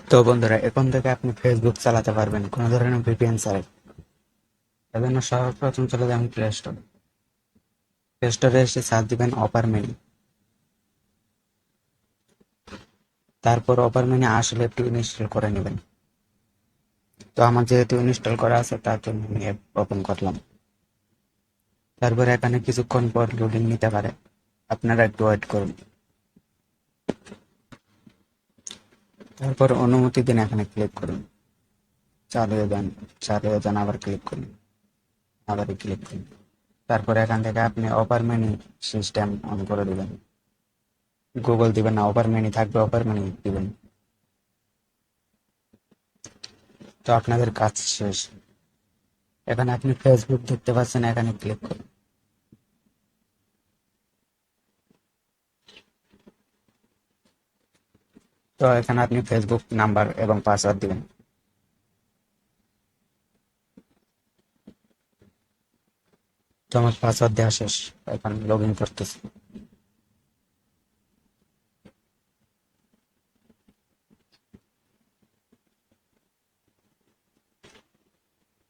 তো বন্ধুরা, এখন থেকে আপনি ফেসবুক চালাতে পারবেন কোনো ধরনের ভিপিএন ছাড়াই। এজন্য সর্বপ্রথম চলে যাবেন প্লে স্টোর। প্লে স্টোরে এসে সার্চ দিবেন অপার মিনি। তারপর অপার মিনি আসলে একটু ইনস্টল করে নেবেন। তো আমার যেহেতু ইনস্টল করা আছে তার জন্য আমি অ্যাপ ওপেন করলাম। তারপরে এখানে কিছুক্ষণ পর লোডিং নিতে পারে, আপনারা একটু ওয়েট করুন। তারপর অনুমতি দিন, এখানে ক্লিক করুন। চালু হয়ে যান। চালু হয়ে যান, আবার ক্লিক করুন, আবার ক্লিক করুন। তারপর এখান থেকে আপনি অপার মিনি সিস্টেম অন করে দিবেন। গুগল দিবেন না, অপার মেনি থাকবে, অপার মেনি দিবেন। তো আপনাদের কাজ শেষ। এখানে আপনি ফেসবুক দেখতে পাচ্ছেন, এখানে ক্লিক করুন। তো এখানে আপনি ফেসবুক নাম্বার এবং পাসওয়ার্ড দিবেন। তো আমার পাসওয়ার্ড দেওয়া শেষ, এখন লগ ইন করতেছি।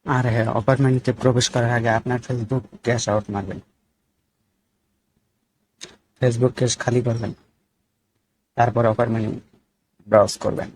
আর হ্যাঁ, অপার মেনুতে প্রবেশ করার আগে আপনার ফেসবুক ক্যাশ আউট মারবেন। ফেসবুক ক্যাশ খালি করবেন, তারপর অপার মেনু ব্রাউজ করবেন।